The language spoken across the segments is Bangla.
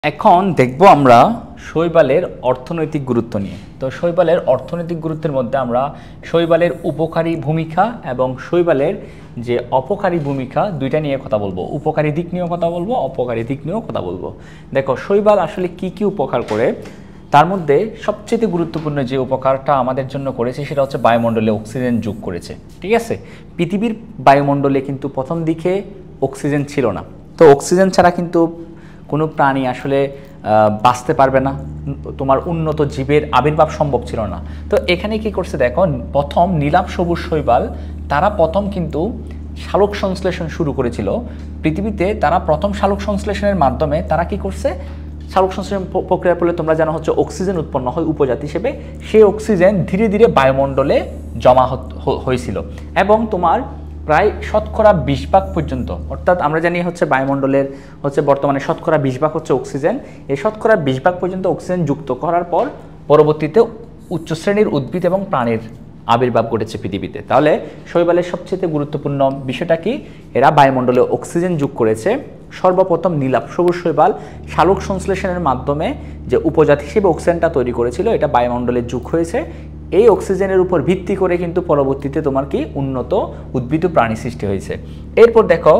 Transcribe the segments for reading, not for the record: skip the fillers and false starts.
এখন দেখব আমরা শৈবালের অর্থনৈতিক গুরুত্ব নিয়ে। তো শৈবালের অর্থনৈতিক গুরুত্বের মধ্যে আমরা শৈবালের উপকারী ভূমিকা এবং শৈবালের যে অপকারী ভূমিকা দুইটা নিয়ে কথা বলবো। উপকারী দিক নিয়েও কথা বলবো, অপকারী দিক নিয়েও কথা বলবো। দেখো শৈবাল আসলে কি কি উপকার করে, তার মধ্যে সবচেয়ে গুরুত্বপূর্ণ যে উপকারটা আমাদের জন্য করেছে সেটা হচ্ছে বায়ুমণ্ডলে অক্সিজেন যোগ করেছে। ঠিক আছে, পৃথিবীর বায়ুমণ্ডলে কিন্তু প্রথম দিকে অক্সিজেন ছিল না। তো অক্সিজেন ছাড়া কিন্তু কোনো প্রাণী আসলে বাঁচতে পারবে না, তোমার উন্নত জীবের আবির্ভাব সম্ভব ছিল না। তো এখানে কি করছে দেখো, প্রথম নীলাভ সবুজ শৈবাল তারা প্রথম কিন্তু শালক সংশ্লেষণ শুরু করেছিল পৃথিবীতে। তারা প্রথম শালক সংশ্লেষণের মাধ্যমে তারা কি করছে, শালক সংশ্লেষণ প্রক্রিয়ার ফলে তোমরা জানো হচ্ছে অক্সিজেন উৎপন্ন হয় উপজাতি হিসেবে। সেই অক্সিজেন ধীরে ধীরে বায়ুমণ্ডলে জমা হয়েছিল এবং তোমার প্রায় শতকরা 20% পর্যন্ত, অর্থাৎ আমরা জানি হচ্ছে বায়ুমণ্ডলের হচ্ছে বর্তমানে শতকরা 20% হচ্ছে অক্সিজেন। এই শতকরা 20% পর্যন্ত অক্সিজেন যুক্ত করার পর পরবর্তীতে উচ্চ শ্রেণীর উদ্ভিদ এবং প্রাণীর আবির্ভাব ঘটেছে পৃথিবীতে। তাহলে শৈবালের সবচেয়ে গুরুত্বপূর্ণ বিষয়টা কি, এরা বায়ুমণ্ডলে অক্সিজেন যোগ করেছে। সর্বপ্রথম নীলাভ সবুজ শৈবাল শালক সংশ্লেষণের মাধ্যমে যে উপজাতি হিসেবে অক্সিজেনটা তৈরি করেছিল, এটা বায়ুমণ্ডলে যোগ হয়েছে। এই অক্সিজেনের উপর ভিত্তি করে কিন্তু পরবর্তীতে তোমার কি উন্নত উদ্ভিদ ও প্রাণী সৃষ্টি হয়েছে। এরপর দেখো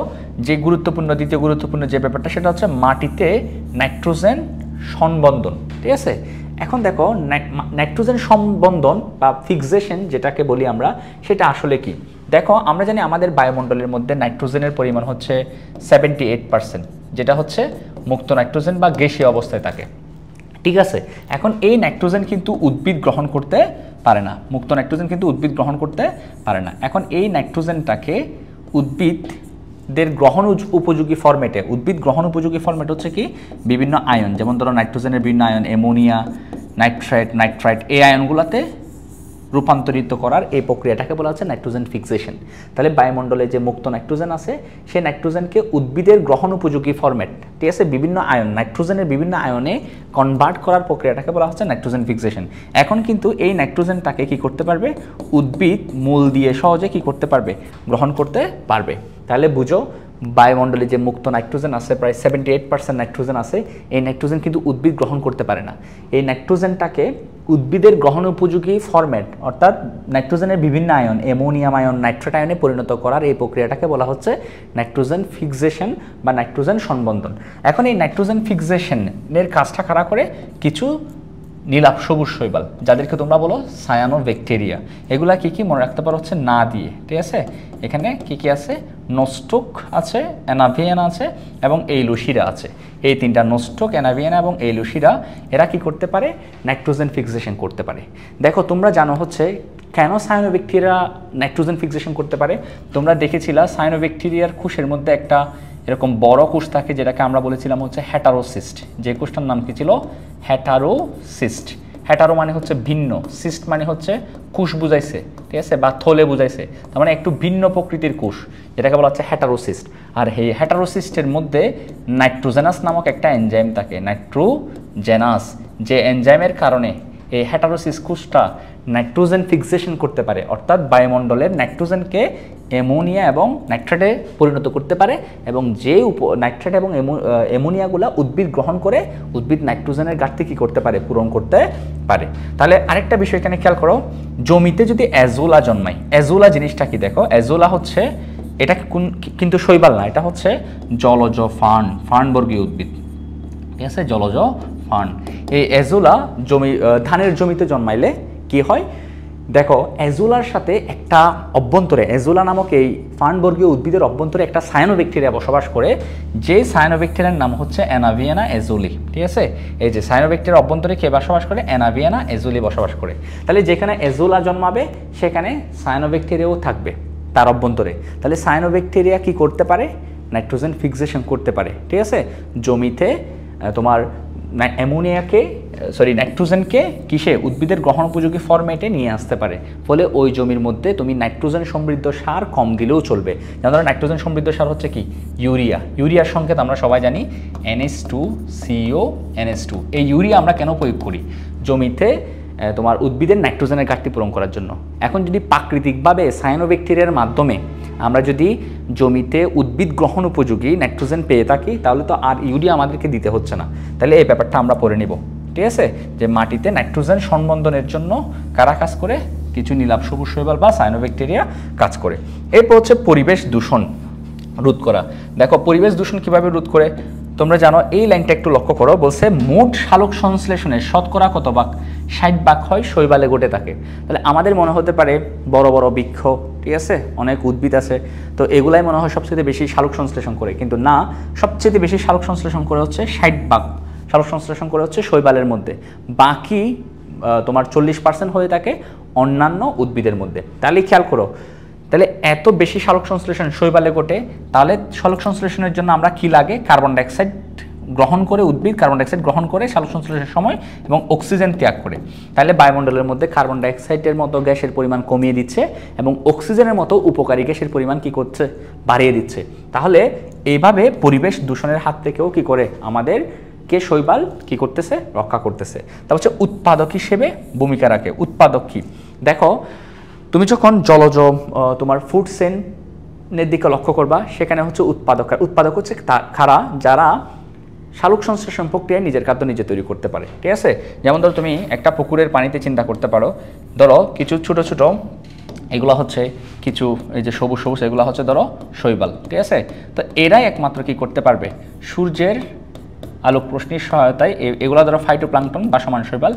যে গুরুত্বপূর্ণ দ্বিতীয় গুরুত্বপূর্ণ যে ব্যাপারটা সেটা হচ্ছে মাটিতে নাইট্রোজেন সংবন্ধন। ঠিক আছে, এখন দেখো নাইট্রোজেন সংবন্ধন বা ফিক্সেশন যেটাকে বলি আমরা, সেটা আসলে কি। দেখো আমরা জানি আমাদের বায়ুমণ্ডলের মধ্যে নাইট্রোজেনের পরিমাণ হচ্ছে 78%, যেটা হচ্ছে মুক্ত নাইট্রোজেন বা গ্যাসীয় অবস্থায় থাকে। ঠিক আছে, এখন এই নাইট্রোজেন কিন্তু উদ্ভিদ গ্রহণ করতে পারে না, মুক্ত নাইট্রোজেন কিন্তু উদ্ভিদ গ্রহণ করতে পারে না। এখন এই নাইট্রোজেনটাকে উদ্ভিদদের গ্রহণ উপযোগী ফরম্যাটে, উদ্ভিদ গ্রহণ উপযোগী ফরম্যাট হচ্ছে কি বিভিন্ন আয়ন, যেমন ধরো নাইট্রোজেনের বিভিন্ন আয়ন অ্যামোনিয়া, নাইট্রাইট, এই আয়নগুলোতে রূপান্তরিত করার এই প্রক্রিয়াটাকে বলা হচ্ছে নাইট্রোজেন ফিক্সেশন। তাহলে বায়ুমণ্ডলে যে মুক্ত নাইট্রোজেন আছে সেই নাইট্রোজেনকে উদ্ভিদের গ্রহণ উপযোগী ফরম্যাট, ঠিক আছে, বিভিন্ন আয়ন নাইট্রোজেনের বিভিন্ন আয়নে কনভার্ট করার প্রক্রিয়াটাকে বলা হচ্ছে নাইট্রোজেন ফিক্সেশন। এখন কিন্তু এই নাইট্রোজেনটাকে কি করতে পারবে, উদ্ভিদ মূল দিয়ে সহজে কি করতে পারবে, গ্রহণ করতে পারবে। তাহলে বুঝো বায়ুমণ্ডলে যে মুক্ত নাইট্রোজেন আছে প্রায় 78% নাইট্রোজেন আছে, এই নাইট্রোজেন কিন্তু উদ্ভিদ গ্রহণ করতে পারে না। এই নাইট্রোজেনটাকে উদ্ভিদের গ্রহণ উপযোগী ফরম্যাট, অর্থাৎ নাইট্রোজেনের বিভিন্ন আয়ন অ্যামোনিয়াম আয়ন, নাইট্রেট আয়নে পরিণত করার এই প্রক্রিয়াটাকে বলা হচ্ছে নাইট্রোজেন ফিক্সেশন বা নাইট্রোজেন সংবন্ধন। এখন এই নাইট্রোজেন ফিক্সেশনের কাজটা কারা করে, কিছু নীলাভ সবুজ শৈবাল যাদেরকে তোমরা বলো সায়ানোব্যাকটেরিয়া। এগুলা কি কি মনে রাখতে পারো হচ্ছে না দিয়ে। ঠিক আছে, এখানে কি কি আছে, নোস্টোক আছে, অ্যানাভিয়ানা আছে এবং এইলুশিরা আছে। এই তিনটা নোস্টোক, অ্যানাভিয়ানা এবং এইলুশিরা এরা কি করতে পারে, নাইট্রোজেন ফিক্সেশন করতে পারে। দেখো তোমরা জানো হচ্ছে কেন সায়ানোব্যাকটেরিয়া নাইট্রোজেন ফিক্সেশন করতে পারে। তোমরা দেখেছিলা সায়ানোব্যাকটেরিয়ার কোষের মধ্যে একটা এরকম বড় কোষ থাকে যেটাকে আমরা বলেছিলাম হচ্ছে হেটারোসিস্ট। যে কোষটার নাম কি ছিল, হেটারোসিস্ট। হেটারো মানে হচ্ছে ভিন্ন, সিস্ট মানে হচ্ছে কোষ বুঝাইছে, ঠিক আছে, বা থলে বুঝাইছে, তার মানে একটু ভিন্ন প্রকৃতির কোষ, যেটাকে বলা হচ্ছে হেটারোসিস্ট। আর এই হেটারোসিস্টের মধ্যে নাইট্রোজেনাস নামক একটা এনজাইম থাকে, নাইট্রোজেনাস, যে এনজাইমের কারণে এই হেটারোসিস কোষটা নাইট্রোজেন ফিক্সেশন করতে পারে, অর্থাৎ বায়ুমণ্ডলের নাইট্রোজেনকে অ্যামোনিয়া এবং নাইট্রেটে পরিণত করতে পারে। এবং যে নাইট্রেট এবং অ্যামোনিয়াগুলো উদ্ভিদ গ্রহণ করে উদ্ভিদ নাইট্রোজেনের ঘাটতি কী করতে পারে, পূরণ করতে পারে। তাহলে আরেকটা বিষয় এখানে খেয়াল করো, জমিতে যদি অ্যাজোলা জন্মায়, অ্যাজোলা জিনিসটা কি দেখো, অ্যাজোলা হচ্ছে এটা কিন্তু শৈবাল না, এটা হচ্ছে জলজ ফার্নবর্গীয় উদ্ভিদ। ঠিক আছে, জলজ ফার্ন। এই অ্যাজোলা ধানের জমিতে জন্মাইলে কি হয় দেখো, অ্যাজোলার সাথে একটা অভ্যন্তরে, অ্যাজোলা নামক এই ফার্নবর্গীয় উদ্ভিদের অভ্যন্তরে একটা সায়ানোব্যাকটেরিয়া বসবাস করে, যে সায়ানোব্যাকটেরিয়ার নাম হচ্ছে অ্যানাভিয়ানা অ্যাজোলি। ঠিক আছে, এই যে সায়ানোব্যাকটেরিয়ার অভ্যন্তরে কে বসবাস করে, অ্যানাভিয়ানা অ্যাজোলি বসবাস করে। তাহলে যেখানে অ্যাজোলা জন্মাবে সেখানে সায়ানোব্যাকটেরিয়াও থাকবে তার অভ্যন্তরে। তাহলে সায়ানোব্যাকটেরিয়া কি করতে পারে, নাইট্রোজেন ফিক্সেশন করতে পারে। ঠিক আছে, জমিতে তোমার নাইট্রোজেনকে কিসে, উদ্ভিদের গ্রহণ উপযোগী ফরম্যাটে নিয়ে আসতে পারে। ফলে ওই জমির মধ্যে তুমি নাইট্রোজেন সমৃদ্ধ সার কম দিলেও চলবে। যেমন ধরো নাইট্রোজেন সমৃদ্ধ সার হচ্ছে কি, ইউরিয়ার সংকেত আমরা সবাই জানি NH2CO NH2। এই ইউরিয়া আমরা কেন প্রয়োগ করি, জমিতে তোমার উদ্ভিদের নাইট্রোজেনের ঘাটতি পূরণ করার জন্য। এখন যদি প্রাকৃতিকভাবে সায়ানোব্যাকটেরিয়ার মাধ্যমে আমরা যদি জমিতে উদ্ভিদ গ্রহণ উপযোগী নাইট্রোজেন পেয়ে থাকি তাহলে তো আর ইউরিয়া আমাদেরকে দিতে হচ্ছে না। তাহলে এই ব্যাপারটা আমরা পড়ে নিব, ঠিক আছে, যে মাটিতে নাইট্রোজেন সংবন্ধনের জন্য কারা কাজ করে, কিছু নীলাভ সবুজ শৈবাল বা সায়ানোব্যাকটেরিয়া কাজ করে। এরপর হচ্ছে পরিবেশ দূষণ রোধ করা। দেখো পরিবেশ দূষণ কিভাবে রোধ করে তোমরা জানো, এই লাইনটা একটু লক্ষ্য করো, বলছে মোট সালোক সংশ্লেষণের শতকরা কত ভাগ, 60 ভাগ হয় শৈবালে ঘটে থাকে। তাহলে আমাদের মনে হতে পারে বড় বড় বৃক্ষ, ঠিক আছে, অনেক উদ্ভিদ আছে, তো এগুলাই মনে হয় সবচেয়ে বেশি সালোক সংশ্লেষণ করে, কিন্তু না, সবচেয়ে বেশি সালোক সংশ্লেষণ করে হচ্ছে 60 ভাগ সালোক সংশ্লেষণ করে হচ্ছে শৈবালের মধ্যে, বাকি তোমার 40% হয়ে থাকে অন্যান্য উদ্ভিদের মধ্যে। তাহলে খেয়াল করো, তাহলে এত বেশি সালোক সংশ্লেষণ শৈবালে ঘটে, তাহলে সালোক সংশ্লেষণের জন্য আমরা কি লাগে, কার্বন ডাইঅক্সাইড গ্রহণ করে, উদ্ভিদ কার্বন ডাইঅক্সাইড গ্রহণ করে সালোক সংশ্লেষণের সময় এবং অক্সিজেন ত্যাগ করে। তাহলে বায়ুমণ্ডলের মধ্যে কার্বন ডাইঅক্সাইডের মতো গ্যাসের পরিমাণ কমিয়ে দিচ্ছে এবং অক্সিজেনের মতো উপকারী গ্যাসের পরিমাণ কি করছে, বাড়িয়ে দিচ্ছে। তাহলে এইভাবে পরিবেশ দূষণের হাত থেকেও কি করে আমাদের কে শৈবাল কি করতেছে, রক্ষা করতেছে। তারপর হচ্ছে উৎপাদক হিসেবে ভূমিকা রাখে। উৎপাদক কি, দেখো তুমি যখন জলজ তোমার ফুড চেইনের দিকে লক্ষ্য করবা, সেখানে হচ্ছে উৎপাদক। উৎপাদক হচ্ছে কারা, যারা সালোক সংশ্লেষণ প্রক্রিয়ায় নিজের খাদ্য নিজে তৈরি করতে পারে, ঠিক আছে। যেমন ধরো তুমি একটা পুকুরের পানিতে চিন্তা করতে পারো, ধরো কিছু ছোট ছোট এগুলো হচ্ছে কিছু এই যে সবুজ সবুজ এগুলো হচ্ছে ধরো শৈবাল, ঠিক আছে। তো এরাই একমাত্র কি করতে পারবে, সূর্যের আলোক রশ্মির সহায়তায়, এগুলো ধরো ফাইটোপ্লাঙ্কটন বা সমান শৈবাল,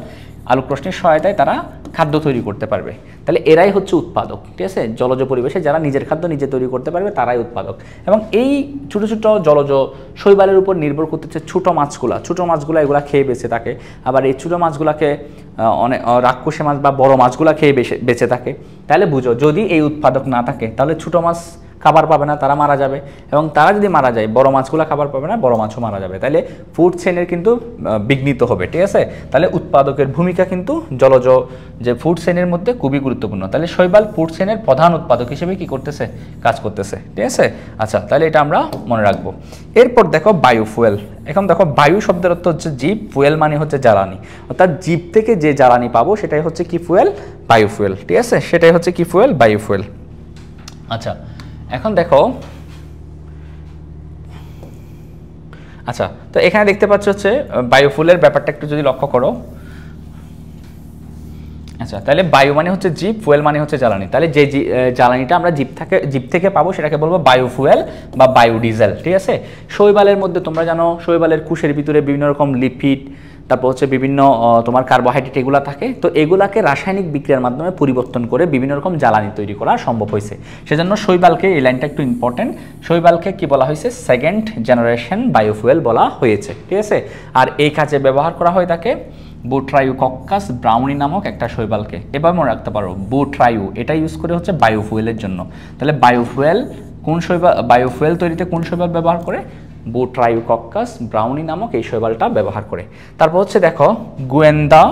আলোক রশ্মির সহায়তায় তারা খাদ্য তৈরি করতে পারবে। তাহলে এরাই হচ্ছে উৎপাদক, ঠিক আছে। জলজ পরিবেশে যারা নিজের খাদ্য নিজে তৈরি করতে পারবে তারাই উৎপাদক। এবং এই ছোটো ছোটো জলজ শৈবালের উপর নির্ভর করতেছে ছোটো মাছগুলো এগুলো খেয়ে বেঁচে থাকে। আবার এই ছোটো মাছগুলোকে অনেক রাক্ষসী মাছ বা বড় মাছগুলো খেয়ে বেঁচে থাকে। তাহলে বুঝো, যদি এই উৎপাদক না থাকে তাহলে ছোটো মাছ খাবার পাবে না, তারা মারা যাবে, এবং তারা যদি মারা যায় বড় মাছগুলো খাবার পাবে না, বড় মাছও মারা যাবে। তাহলে ফুড চেইনের কিন্তু বিঘ্নিত হবে, ঠিক আছে। তাহলে উৎপাদকের ভূমিকা কিন্তু জলজ যে ফুড চেইনের মধ্যে খুবই গুরুত্বপূর্ণ। তাহলে শৈবাল ফুড চেইনের প্রধান উৎপাদক হিসেবে কি করতেছে, কাজ করতেছে, ঠিক আছে। আচ্ছা, তাহলে এটা আমরা মনে রাখবো। এরপর দেখো বায়োফুয়েল। এখন দেখো বায়ু শব্দের অর্থ হচ্ছে জীব, ফুয়েল মানে হচ্ছে জ্বালানি, অর্থাৎ জীব থেকে যে জ্বালানি পাবো সেটাই হচ্ছে কি ফুয়েল, বায়োফুয়েল, ঠিক আছে। সেটাই হচ্ছে কি ফুয়েল, বায়োফুয়েল। আচ্ছা, এখন দেখো, আচ্ছা, তো এখানে দেখতে পাচ্ছ হচ্ছে বায়োফুয়েলের ব্যাপারটা একটু যদি লক্ষ্য করো। আচ্ছা, তাহলে বায়ু মানে হচ্ছে জীব, ফুয়েল মানে হচ্ছে জ্বালানি। তাহলে যে জ্বালানিটা আমরা জীব থেকে পাবো সেটাকে বলবো বায়োফুয়েল বা বায়োডিজেল, ঠিক আছে। শৈবালের মধ্যে তোমরা জানো, শৈবালের কোষের ভিতরে বিভিন্ন রকম লিপিড, তারপর হচ্ছে বিভিন্ন তোমার কার্বোহাইড্রেট এগুলো থাকে। তো এগুলাকে রাসায়নিক বিক্রিয়ার মাধ্যমে পরিবর্তন করে বিভিন্ন রকম জ্বালানি তৈরি করা সম্ভব হয়েছে। সেজন্য শৈবালকে, এই লাইনটা একটু ইম্পর্টেন্ট, শৈবালকে কি বলা হয়েছে, সেকেন্ড জেনারেশন বায়োফুয়েল বলা হয়েছে, ঠিক আছে। আর এই কাজে ব্যবহার করা হয় তাকে বুট্রাইওকক্কাস ব্রাউনি নামক একটা শৈবালকে। এবার মনে রাখতে পারো, বুট্রাইও এটা ইউজ করে হচ্ছে বায়োফুয়েলের জন্য। তাহলে বায়োফুয়েল কোন শৈবাল, বায়োফুয়েল তৈরিতে কোন শৈবাল ব্যবহার করে, বুট্রাইওকক্কাস ব্রাউনি নামক এই শৈবালটা ব্যবহার করে। তারপর হচ্ছে দেখো গোয়েন্দা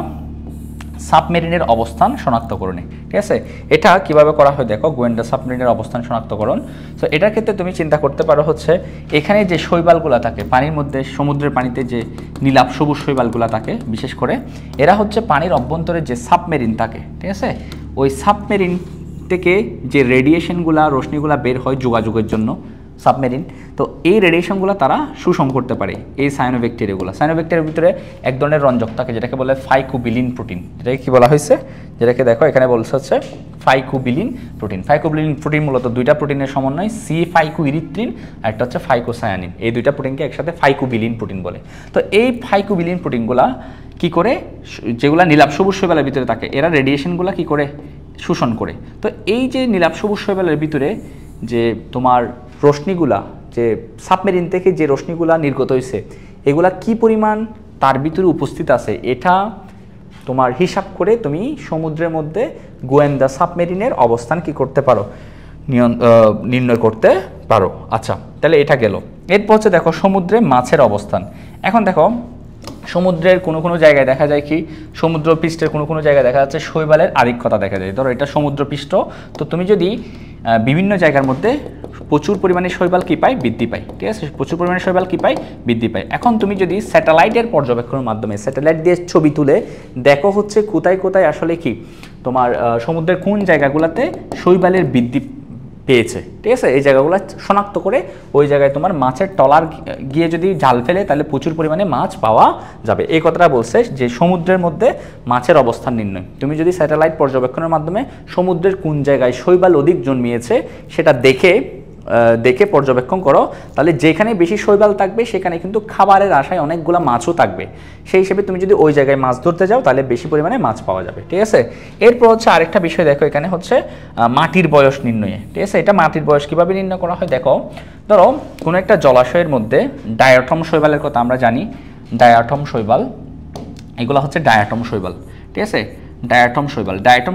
সাবমেরিনের অবস্থান শনাক্তকরণে, ঠিক আছে। এটা কিভাবে করা হয় দেখো, গোয়েন্দা সাবমেরিনের অবস্থান শনাক্তকরণ। তো এটার ক্ষেত্রে তুমি চিন্তা করতে পারো হচ্ছে, এখানে যে শৈবালগুলো থাকে পানির মধ্যে, সমুদ্রের পানিতে যে নীলাভ সবুজ শৈবালগুলো থাকে বিশেষ করে, এরা হচ্ছে পানির অভ্যন্তরে যে সাবমেরিন থাকে, ঠিক আছে, ওই সাবমেরিন থেকে যে রেডিয়েশনগুলা, রশ্মিগুলা বের হয় যোগাযোগের জন্য সাবমেরিন, তো এই রেডিয়েশনগুলো তারা শোষণ করতে পারে এই সায়ানোব্যাকটেরিয়াগুলো। সায়ানোব্যাকটেরিয়ার ভিতরে এক ধরনের রঞ্জক থাকে যেটাকে বলে ফাইকোবিলিন প্রোটিন। যেটাকে কি বলা হয়েছে, যেটাকে দেখো এখানে বলছে হচ্ছে ফাইকোবিলিন প্রোটিন। ফাইকোবিলিন প্রোটিন মূলত দুইটা প্রোটিনের সমন্বয়, সি ফাইকোইরিথ্রিন আর একটা হচ্ছে ফাইকোসায়ানিন। এই দুইটা প্রোটিনকে একসাথে ফাইকোবিলিন প্রোটিন বলে। তো এই ফাইকোবিলিন প্রোটিনগুলা কি করে, যেগুলা নীলাভ সবুজ শৈবালের ভিতরে থাকে, এরা রেডিয়েশনগুলো কি করে শোষণ করে। তো এই যে নীলাভ সবুজ শৈবালের ভিতরে যে তোমার রশ্মিগুলা, যে সাবমেরিন থেকে যে রশ্মিগুলা নির্গত হয়েছে, এগুলা কি পরিমাণ তার ভিতরে উপস্থিত আছে, এটা তোমার হিসাব করে তুমি সমুদ্রের মধ্যে গোয়েন্দা সাবমেরিনের অবস্থান কি করতে পারো, নির্ণয় করতে পারো। আচ্ছা, তাহলে এটা গেল। এরপর হচ্ছে দেখো সমুদ্রে মাছের অবস্থান। এখন দেখো সমুদ্রের কোনো কোনো জায়গায় দেখা যায় কি, সমুদ্র পৃষ্ঠের কোনো কোনো জায়গায় দেখা যাচ্ছে শৈবালের আধিক্যতা দেখা যায়। ধরো এটা সমুদ্রপৃষ্ঠ, তো তুমি যদি বিভিন্ন জায়গার মধ্যে প্রচুর পরিমাণে শৈবাল কি পায়, বৃদ্ধি পায়, ঠিক আছে, প্রচুর পরিমাণে শৈবাল কি পায়, বৃদ্ধি পায়। এখন তুমি যদি স্যাটেলাইটের পর্যবেক্ষণের মাধ্যমে স্যাটেলাইট দিয়ে ছবি তুলে দেখো হচ্ছে কোথায় কোথায় আসলে কি তোমার সমুদ্রের কোন জায়গাগুলোতে শৈবালের বৃদ্ধি পেয়েছে, ঠিক আছে। এই জায়গাগুলো শনাক্ত করে ওই জায়গায় তোমার মাছের ট্রলার গিয়ে যদি জাল ফেলে তাহলে প্রচুর পরিমাণে মাছ পাওয়া যাবে। এই কথাটা বলছে যে সমুদ্রের মধ্যে মাছের অবস্থান নির্ণয়। তুমি যদি স্যাটেলাইট পর্যবেক্ষণের মাধ্যমে সমুদ্রের কোন জায়গায় শৈবাল অধিক জন্মিয়েছে সেটা দেখে পর্যবেক্ষণ করো, তাহলে যেখানে বেশি শৈবাল থাকবে সেখানে কিন্তু খাবারের আশায় অনেকগুলো মাছও থাকবে। সেই হিসেবে তুমি যদি ওই জায়গায় মাছ ধরতে যাও তাহলে বেশি পরিমাণে মাছ পাওয়া যাবে, ঠিক আছে। এরপর হচ্ছে আরেকটা বিষয় দেখো, এখানে হচ্ছে মাটির বয়স নির্ণয়ে, ঠিক আছে। এটা মাটির বয়স কিভাবে নির্ণয় করা হয় দেখো, ধরো কোনো একটা জলাশয়ের মধ্যে ডায়াটম শৈবালের কথা আমরা জানি, ডায়াটম শৈবাল, এগুলো হচ্ছে ডায়াটম শৈবাল, ঠিক আছে। ডায়াটম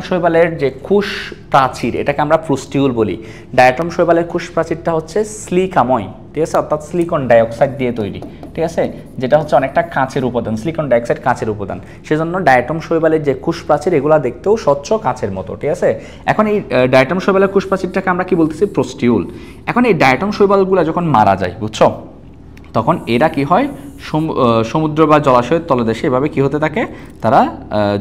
শৈবালের যে কুশ প্রাচীর এটাকে আমরা প্রুস্টিউল বলি। ডায়াটম শৈবালের কুশ প্রাচীরটা হচ্ছে সিলিকাময়, ঠিক আছে, অর্থাৎ সিলিকন ডাইঅক্সাইড দিয়ে তৈরি, ঠিক আছে, যেটা হচ্ছে অনেকটা কাঁচের উপাদান। সিলিকন ডাইঅক্সাইড কাঁচের উপাদান, সেজন্য ডায়াটম শৈবালের যে কুশ প্রাচীর এগুলো দেখতেও স্বচ্ছ কাঁচের মতো, ঠিক আছে। এখন এই ডায়াটম শৈবালের কুশ প্রাচীরটাকে আমরা কি বলতেছি, প্রোস্টিউল। এখন এই ডায়াটম শৈবালগুলো যখন মারা যায়, বুঝছো, তখন এরা কি হয়, সমুদ্র বা জলাশয়ের তলদেশে এভাবে কি হতে থাকে, তারা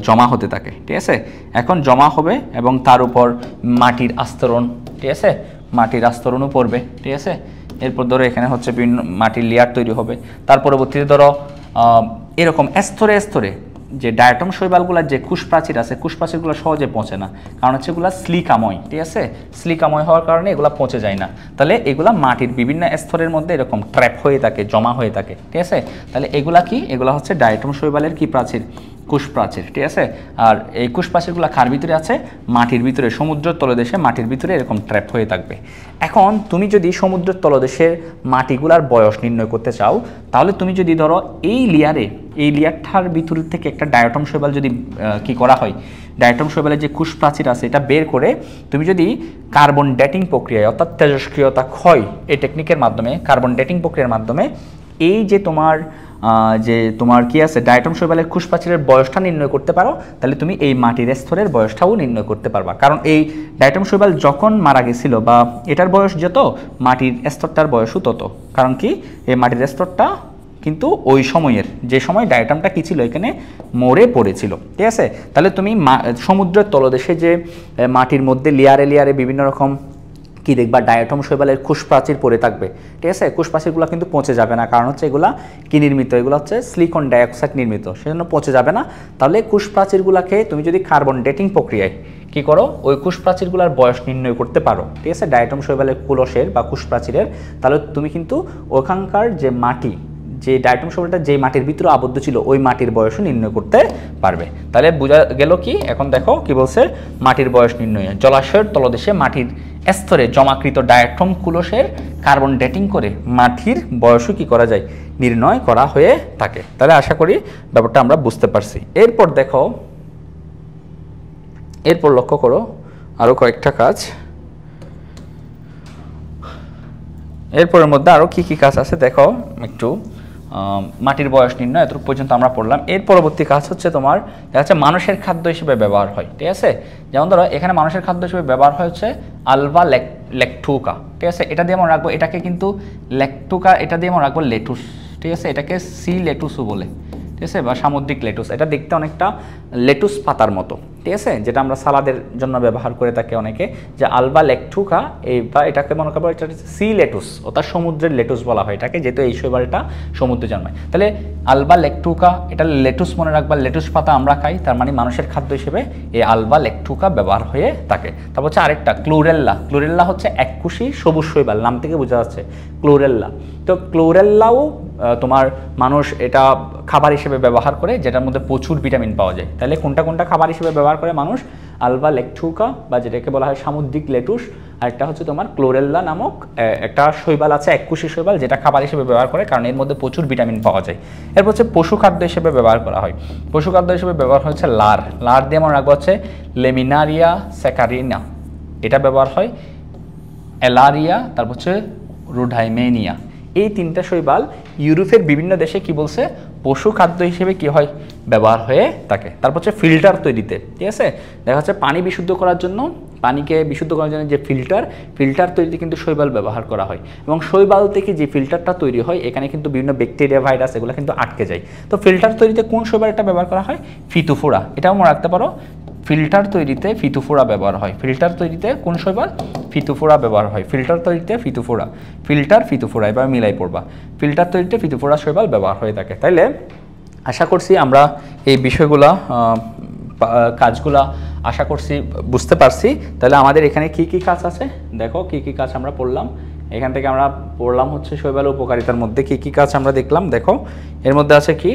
জমা হতে থাকে, ঠিক আছে। এখন জমা হবে এবং তার উপর মাটির আস্তরণ, ঠিক আছে, মাটির আস্তরণও পড়বে, ঠিক আছে। এরপর ধরো এখানে হচ্ছে বিভিন্ন মাটির লেয়ার তৈরি হবে। তার পরবর্তীতে ধরো এরকম স্তরে স্তরে যে ডায়াটম শৈবালগুলোর যে কুশ প্রাচীর আছে, কুশ প্রাচীরগুলো সহজে পচে না, কারণ হচ্ছে এগুলো সিলিকাময়, ঠিক আছে। সিলিকাময় হওয়ার কারণে এগুলো পচে যায় না, তাহলে এগুলা মাটির বিভিন্ন স্তরের মধ্যে এরকম ট্র্যাপ হয়ে থাকে, জমা হয়ে থাকে, ঠিক আছে। তাহলে এগুলা কি, এগুলা হচ্ছে ডায়াটম শৈবালের কি প্রাচীর, কুশ প্রাচীর, ঠিক আছে। আর এই কুশ প্রাচীরগুলো কার ভিতরে আছে, মাটির ভিতরে, সমুদ্রের তলদেশে মাটির ভিতরে এরকম ট্র্যাপ হয়ে থাকবে। এখন তুমি যদি সমুদ্রের তলদেশের মাটিগুলার বয়স নির্ণয় করতে চাও, তাহলে তুমি যদি ধরো এই লেয়ারটার ভিতর থেকে একটা ডায়াটম শৈবাল যদি কি করা হয়, ডায়াটম শৈবালের যে কুশ প্রাচীর আছে এটা বের করে তুমি যদি কার্বন ডেটিং প্রক্রিয়ায়, অর্থাৎ তেজস্ক্রিয়তা ক্ষয় এই টেকনিকের মাধ্যমে, কার্বন ডেটিং প্রক্রিয়ার মাধ্যমে এই যে তোমার কি আছে ডায়াটম শৈবালের কুশ প্রাচীরের বয়সটা নির্ণয় করতে পারো, তাহলে তুমি এই মাটির স্তরের বয়সটাও নির্ণয় করতে পারবা। কারণ এই ডায়াটম শৈবাল যখন মারা গেছিল বা এটার বয়স যত, মাটির স্তরটার বয়সও তত। কারণ কি, এই মাটির স্তরটা কিন্তু ওই সময়ের, যে সময় ডায়াটমটা কী ছিল, এখানে মরে পড়েছিল, ঠিক আছে। তাহলে তুমি সমুদ্রের তলদেশে যে মাটির মধ্যে লেয়ারে লেয়ারে বিভিন্ন রকম কি দেখবা, ডায়াটম শৈবালের কুশ প্রাচীর পড়ে থাকবে, ঠিক আছে। কুশ প্রাচীরগুলো কিন্তু পচে যাবে না, কারণ হচ্ছে এগুলা কি নির্মিত, এগুলো হচ্ছে সিলিকন ডাইঅক্সাইড নির্মিত, সেজন্য পচে যাবে না। তাহলে কুশ প্রাচীরগুলোকে তুমি যদি কার্বন ডেটিং প্রক্রিয়ায় কি করো, ওই কুশ প্রাচীরগুলোর বয়স নির্ণয় করতে পারো, ঠিক আছে, ডায়াটম শৈবালের কুলসের বা কুশ প্রাচীরের, তাহলে তুমি কিন্তু ওখানকার যে মাটি, যে ডায়াটম শৈবালটা যে মাটির ভিতরে আবদ্ধ ছিল ওই মাটির বয়সও নির্ণয় করতে পারবে। তাহলে বোঝা গেল কি, এখন দেখো কি বলছে, মাটির বয়স নির্ণয়ে জলাশয়ের তলদেশে মাটির স্তরে জমাকৃত ডায়াটম কুলসের কার্বন ডেটিং করে মাটির বয়সও কি করা যায়, নির্ণয় করা হয়ে থাকে। তাহলে আশা করি ব্যাপারটা আমরা বুঝতে পারছি। এরপর দেখো, এরপর লক্ষ্য করো আরও কয়েকটা কাজ, এরপরের মধ্যে আরও কি কি কাজ আছে দেখো একটু। মাটির বয়স নির্ণয় এত পর্যন্ত আমরা পড়লাম। এর পরবর্তী কাজ হচ্ছে তোমার দেখা যাচ্ছে মানুষের খাদ্য হিসেবে ব্যবহার হয়, ঠিক আছে। যেমন ধরো এখানে মানুষের খাদ্য হিসেবে ব্যবহার হয় হচ্ছে আলভা লেকটুকা, ঠিক আছে। এটা দিয়ে আমরা রাখবো, এটাকে কিন্তু লেকটুকা, এটা দিয়ে আমরা রাখবো লেটুস, ঠিক আছে। এটাকে সি লেটুসও বলে, ঠিক আছে, বা সামুদ্রিক লেটুস। এটা দেখতে অনেকটা লেটুস পাতার মতো, ঠিক আছে, যেটা আমরা সালাদের জন্য ব্যবহার করে থাকি অনেকে, যে আলবা লেকটুকা, এই বা এটাকে মনে করবো এটা হচ্ছে সি লেটুস, অর্থাৎ সমুদ্রের লেটুস বলা হয় এটাকে, যেহেতু এই শৈবালটা সমুদ্রে জন্মায়। তাহলে আলবা লেকটুকা, এটা লেটুস মনে রাখবা, লেটুস পাতা আমরা খাই, তার মানে মানুষের খাদ্য হিসেবে এই আলবা লেকটুকা ব্যবহার হয়ে থাকে। তারপর হচ্ছে আরেকটা ক্লোরেল্লা। ক্লোরেল্লা হচ্ছে এককুশি সবুজ শৈবাল, নাম থেকে বোঝা যাচ্ছে ক্লোরেল্লা। তো ক্লোরেল্লাও তোমার মানুষ এটা খাবার হিসেবে ব্যবহার করে, যেটার মধ্যে প্রচুর ভিটামিন পাওয়া যায়। তাহলে কোনটা কোনটা খাবার হিসেবে ব্যবহার করে মানুষ, আলভা লেকটুকা বা যেটাকে বলা হয় সামুদ্রিক লেটুস, আর একটা হচ্ছে তোমার ক্লোরেল্লা নামক একটা শৈবাল আছে, এককুশি শৈবাল, যেটা খাবার হিসেবে ব্যবহার করে, কারণ এর মধ্যে প্রচুর ভিটামিন পাওয়া যায়। এরপর হচ্ছে পশু খাদ্য হিসেবে ব্যবহার করা হয়। পশু খাদ্য হিসেবে ব্যবহার হচ্ছে লার দিয়ে আমার রাখবো হচ্ছে লেমিনারিয়া স্যাকারিনা, এটা ব্যবহার হয়। এলারিয়া, তারপর হচ্ছে রুডাইমেনিয়া, এই তিনটা শৈবাল ইউরোপের বিভিন্ন দেশে কি বলছে, পশু খাদ্য হিসেবে কি হয়, ব্যবহার হয়ে থাকে। তারপর হচ্ছে ফিল্টার তৈরিতে, ঠিক আছে, দেখা যাচ্ছে পানি বিশুদ্ধ করার জন্য, পানিকে বিশুদ্ধ করার জন্য যে ফিল্টার তৈরিতে কিন্তু শৈবাল ব্যবহার করা হয়, এবং শৈবাল থেকে যে ফিল্টারটা তৈরি হয় এখানে কিন্তু বিভিন্ন ব্যাকটেরিয়া, ভাইরাস এগুলো কিন্তু আটকে যায়। তো ফিল্টার তৈরিতে কোন শৈবালটা ব্যবহার করা হয়, ফিতোফোরা, এটাও মনে রাখতে পারো, ফিল্টার তৈরিতে ফিতুফোড়া ব্যবহার হয়। ফিল্টার তৈরিতে কোন শৈবাল? ফিতুফোড়া ব্যবহার হয়। ফিল্টার তৈরিতে ফিতুফোড়া, ফিল্টার ফিতুফোড়া, এবার মিলাই পড়বা। ফিল্টার তৈরিতে ফিতুফোড়া শৈবাল ব্যবহার হয়ে থাকে। তাইলে আশা করছি আমরা এই বিষয়গুলা কাজগুলা আশা করছি বুঝতে পারছি। তাহলে আমাদের এখানে কি কি কাজ আছে দেখো, কি কি কাজ আমরা পড়লাম। এখান থেকে আমরা পড়লাম হচ্ছে শৈবাল উপকারিতার মধ্যে কি কি কাজ আমরা দেখলাম। দেখো এর মধ্যে আছে কি,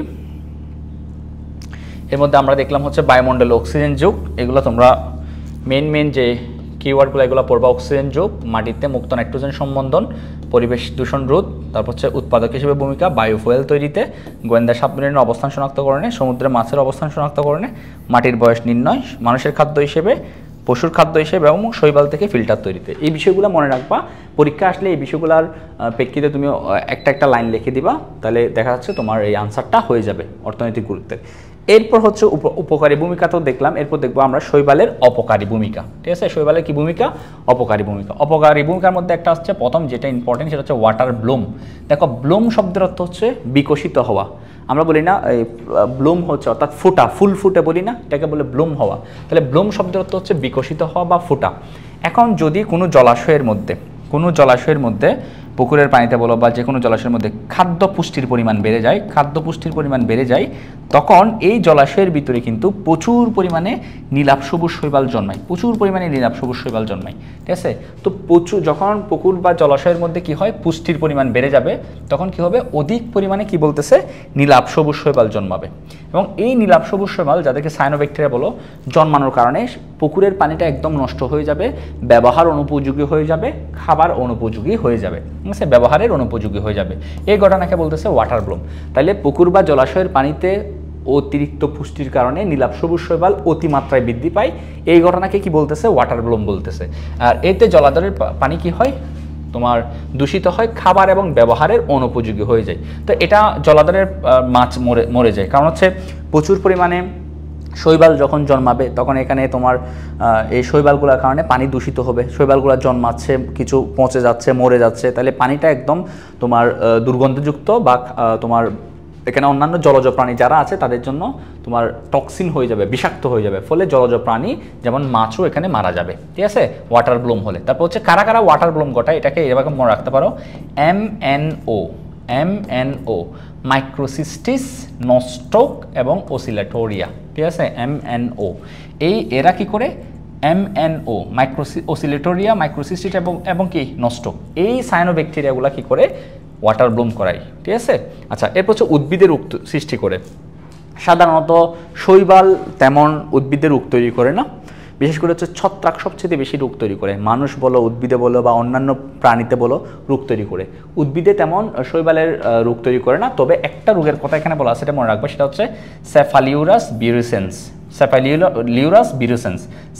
এর মধ্যে আমরা দেখলাম হচ্ছে বায়ুমণ্ডলে অক্সিজেন যোগ। এগুলো তোমরা মেন যে কিওয়ার্ডগুলো এগুলো পড়বা। অক্সিজেন যোগ, মাটিতে মুক্ত নাইট্রোজেন সম্বন্ধন, পরিবেশ দূষণ রোধ, তারপর হচ্ছে উৎপাদক হিসেবে ভূমিকা, বায়োফুয়েল তৈরিতে, গোয়েন্দা সাবমেরিনের অবস্থান শনাক্তকরণে, সমুদ্রে মাছের অবস্থান শনাক্তকরণে, মাটির বয়স নির্ণয়, মানুষের খাদ্য হিসেবে, পশুর খাদ্য হিসেবে এবং শৈবাল থেকে ফিল্টার তৈরিতে। এই বিষয়গুলো মনে রাখবা। পরীক্ষা আসলে এই বিষয়গুলোর প্রেক্ষিতে তুমি একটা লাইন লিখে দিবা, তাহলে দেখা যাচ্ছে তোমার এই আনসারটা হয়ে যাবে অর্থনৈতিক গুরুত্বের। এরপর হচ্ছে উপকারী ভূমিকা তো দেখলাম, এরপর দেখবো আমরা শৈবালের অপকারী ভূমিকা। ঠিক আছে, শৈবালের কি ভূমিকা? অপকারী ভূমিকা। অপকারী ভূমিকার মধ্যে একটা হচ্ছে প্রথম যেটা ইম্পর্টেন্ট, সেটা হচ্ছে ওয়াটার ব্লুম। দেখো ব্লুম শব্দের অর্থ হচ্ছে বিকশিত হওয়া। আমরা বলি না এই ব্লুম হচ্ছে অর্থাৎ ফুটা, ফুল ফুটে বলি না, এটাকে বলে ব্লুম হওয়া। তাহলে ব্লুম শব্দের অর্থ হচ্ছে বিকশিত হওয়া বা ফুটা। এখন যদি কোনো জলাশয়ের মধ্যে পুকুরের পানিতে বলো বা যে কোনো জলাশয়ের মধ্যে খাদ্য পুষ্টির পরিমাণ বেড়ে যায়, তখন এই জলাশয়ের ভিতরে কিন্তু প্রচুর পরিমাণে নীলাভ সবুজ শৈবাল জন্মায়, ঠিক আছে। তো যখন পুকুর বা জলাশয়ের মধ্যে কি হয়, পুষ্টির পরিমাণ বেড়ে যাবে, তখন কি হবে, অধিক পরিমাণে কি বলতেছে, নীলাভ সবুজ শৈবাল জন্মাবে। এবং এই নীলাভ সবুজ শৈবাল, যাদেরকে সায়ানোব্যাকটেরিয়া বলো, জন্মানোর কারণে পুকুরের পানিটা একদম নষ্ট হয়ে যাবে, ব্যবহার অনুপযোগী হয়ে যাবে, খাবার অনুপযোগী হয়ে যাবে, ঠিক আছে, ব্যবহারের অনুপযোগী হয়ে যাবে। এই ঘটনাকে বলতেছে ওয়াটার ব্লুম। তাহলে পুকুর বা জলাশয়ের পানিতে অতিরিক্ত পুষ্টির কারণে নীলাভ সবুজ শৈবাল অতিমাত্রায় বৃদ্ধি পায়, এই ঘটনাকে কি বলতেছে, ওয়াটার ব্লুম বলতেছে। আর এতে জলাধারের পানি কি হয়, তোমার দূষিত হয়, খাবার এবং ব্যবহারের অনুপযোগী হয়ে যায়। তো এটা জলাধারের মাছ মরে যায়, কারণ হচ্ছে প্রচুর পরিমাণে শৈবাল যখন জন্মাবে, তখন এখানে তোমার এই শৈবালগুলোর কারণে পানি দূষিত হবে। শৈবালগুলো জন্মাচ্ছে, কিছু পচে যাচ্ছে, মরে যাচ্ছে, তাহলে পানিটা একদম তোমার দুর্গন্ধযুক্ত বা তোমার এখানে অন্যান্য জলজ প্রাণী যারা আছে তাদের জন্য তোমার টক্সিন হয়ে যাবে, বিষাক্ত হয়ে যাবে। ফলে জলজ প্রাণী যেমন মাছও এখানে মারা যাবে, ঠিক আছে, ওয়াটার ব্লুম হলে। তারপর হচ্ছে কারা কারা ওয়াটার ব্লুম ঘটায়, এটাকে এভাবে মনে রাখতে পারো, MNO, মাইক্রোসিস্টিস, নস্টক এবং ওসিলেটোরিয়া, ঠিক আছে, MNO। এরা কি করে, MNO, ওসিলেটোরিয়া, মাইক্রোসিস্টিস এবং কি নস্টক, এই সায়ানোব্যাকটেরিয়াগুলো কি করে, ওয়াটার ব্লুম করায়, ঠিক আছে। আচ্ছা, এরপর হচ্ছে উদ্ভিদের রোগ সৃষ্টি করে। সাধারণত শৈবাল তেমন উদ্ভিদের রোগ তৈরি করে না, বিশেষ করে হচ্ছে ছত্রাক সবচেয়ে বেশি রোগ তৈরি করে। মানুষ বলো, উদ্ভিদে বলো বা অন্যান্য প্রাণীতে বলো, রোগ তৈরি করে। উদ্ভিদে তেমন শৈবালের রোগ তৈরি করে না, তবে একটা রোগের কথা এখানে বলা আছে, এটা মনে রাখবে, সেটা হচ্ছে সেফালিউরাস বিরুসেন্স।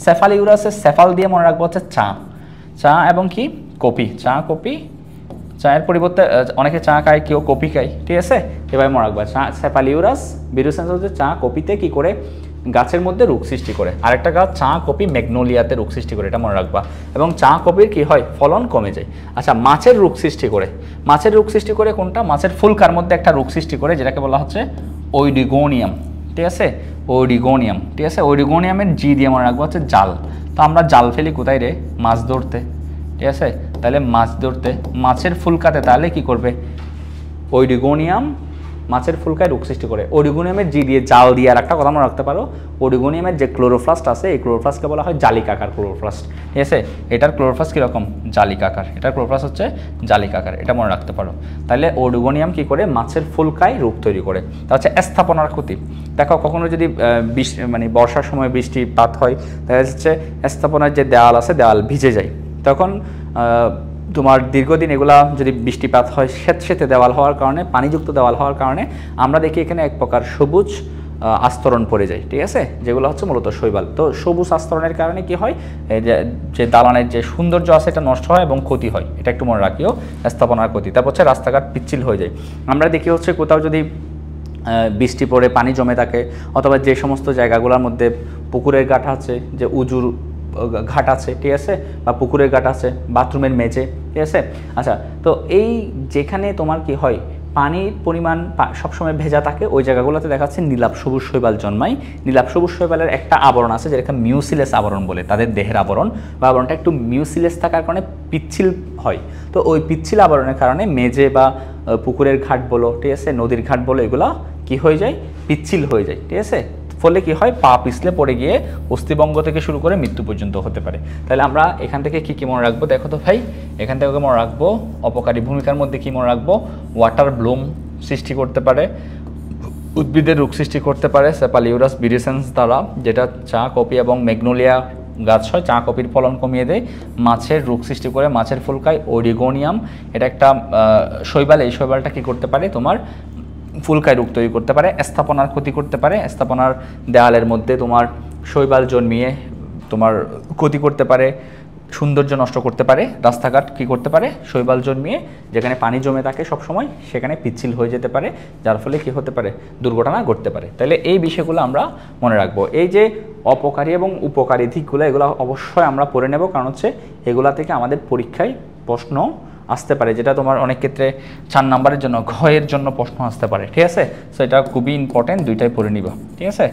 সেফালিউরাসের সেফাল দিয়ে মনে রাখবো হচ্ছে চা এবং কি কফি, কফি, চায়ের পরিবর্তে অনেকে চা খায়, কেউ কফি খায়, ঠিক আছে, এভাবে মনে রাখবা। সেফালিউরাস বিরুসেন্স হচ্ছে চা কফিতে কি করে, গাছের মধ্যে রোগ সৃষ্টি করে। আরেকটা গাছ চা কফি ম্যাগনোলিয়াতে রোগ সৃষ্টি করে, এটা মনে রাখবা। এবং চা কফির কি হয়, ফলন কমে যায়। আচ্ছা, মাছের রোগ সৃষ্টি করে কোনটা, মাছের ফুলকার মধ্যে একটা রোগ সৃষ্টি করে, যেটাকে বলা হচ্ছে ওইডিগোনিয়াম, ঠিক আছে, ওইডিগোনিয়ামের জি দিয়ে মনে রাখবো হচ্ছে জাল। তো আমরা জাল ফেলি কোথায় রে, মাছ ধরতে, ঠিক আছে। তাহলে মাছ ধরতে, মাছের ফুলকাতে তাহলে কি করবে, ওইডিগোনিয়াম মাছের ফুলকায় রোগ সৃষ্টি করে। ওরিগোনিয়ামের জি দিয়ে জাল দিয়ে, আর একটা কথা মনে রাখতে পারো, ওরিগোনিয়ামের যে ক্লোরোপ্লাস্ট আছে, এই ক্লোরোপ্লাস্টকে বলা হয় জালিকাকার ক্লোরোপ্লাস্ট, ঠিক আছে। এটার ক্লোরোপ্লাস্ট কীরকম, জালিকাকার, এটার ক্লোরোপ্লাস্ট হচ্ছে জালিকাকার, এটা মনে রাখতে পারো। তাহলে ওরিগোনিয়াম কি করে, মাছের ফুলকায় রোগ তৈরি করে। তা হচ্ছে স্থাপনার ক্ষতি। দেখো কখনো যদি মানে বর্ষার সময় বৃষ্টিপাত হয়, দেখা যাচ্ছে স্থাপনার যে দেওয়াল আছে, দেওয়াল ভিজে যায়, তখন তোমার দীর্ঘদিন এগুলা যদি বৃষ্টিপাত হয়, স্যাঁতস্যাঁতে দেওয়াল হওয়ার কারণে, পানিযুক্ত দেওয়াল হওয়ার কারণে আমরা দেখি এখানে এক প্রকার সবুজ আস্তরণ পড়ে যায়, ঠিক আছে, যেগুলো হচ্ছে মূলত শৈবাল। তো সবুজ আস্তরণের কারণে কি হয়, যে দালানের যে সৌন্দর্য আছে এটা নষ্ট হয় এবং ক্ষতি হয়, এটা একটু মনে রাখিও, স্থাপনার ক্ষতি। তারপর হচ্ছে রাস্তাঘাট পিচ্ছিল হয়ে যায়। আমরা দেখি হচ্ছে কোথাও যদি বৃষ্টি পড়ে পানি জমে থাকে, অথবা যে সমস্ত জায়গাগুলোর মধ্যে পুকুরের ঘাট আছে, যে উজুর ঘাট আছে, ঠিক আছে, বা পুকুরের ঘাট আছে, বাথরুমের মেঝে, ঠিক আছে। আচ্ছা, তো এই যেখানে তোমার কি হয়, পানির পরিমাণ সবসময় ভেজা থাকে ওই জায়গাগুলোতে দেখা যাচ্ছে নীলাভ সবুজ শৈবাল জন্মায়। নীলাভ সবুজ শৈবালের একটা আবরণ আছে যেটাকে মিউসিলেস আবরণ বলে, তাদের দেহের আবরণ বা আবরণটা একটু মিউসিলেস থাকার কারণে পিচ্ছিল হয়। তো ওই পিচ্ছিল আবরণের কারণে মেঝে বা পুকুরের ঘাট বলো, ঠিক আছে, নদীর ঘাট বলো, এগুলো কি হয়ে যায়, পিচ্ছিল হয়ে যায়, ঠিক আছে। ফলে কি হয়, পা পিছলে পড়ে গিয়ে অস্থিভঙ্গ থেকে শুরু করে মৃত্যু পর্যন্ত হতে পারে। তাহলে আমরা এখান থেকে কি মনে রাখবো, দেখো তো ভাই, এখান থেকে মনে রাখবো অপকারী ভূমিকার মধ্যে কি মনে রাখবো, ওয়াটার ব্লুম সৃষ্টি করতে পারে, উদ্ভিদের রোগ সৃষ্টি করতে পারে সেপালিউরাস বিরিসেন্স দ্বারা, যেটা চা, কফি এবং ম্যাগনোলিয়া গাছ হয়, চা কফির ফলন কমিয়ে দেয়, মাছের রোগ সৃষ্টি করে, মাছের ফুলকায় ওরিগোনিয়াম, এটা একটা শৈবাল, এই শৈবালটা কি করতে পারে, তোমার ফুলকায় রোগ তৈরি করতে পারে, স্থাপনার ক্ষতি করতে পারে, স্থাপনার দেয়ালের মধ্যে তোমার শৈবাল জন্মিয়ে তোমার ক্ষতি করতে পারে, সৌন্দর্য নষ্ট করতে পারে, রাস্তাঘাট কি করতে পারে, শৈবাল জন্মিয়ে যেখানে পানি জমে থাকে সব সময় সেখানে পিচ্ছিল হয়ে যেতে পারে, যার ফলে কি হতে পারে, দুর্ঘটনা ঘটতে পারে। তাহলে এই বিষয়গুলো আমরা মনে রাখবো। এই যে অপকারী এবং উপকারী দিকগুলো, এগুলো অবশ্যই আমরা পড়ে নেব, কারণ হচ্ছে এগুলা থেকে আমাদের পরীক্ষায় প্রশ্ন আসতে পারে, যেটা তোমার অনেক ক্ষেত্রে 4 নম্বরের জন্য, ঘয়ের জন্য প্রশ্ন আসতে পারে, ঠিক আছে। সো এটা খুবই ইম্পর্টেন্ট, দুইটাই পড়ে নিবা, ঠিক আছে।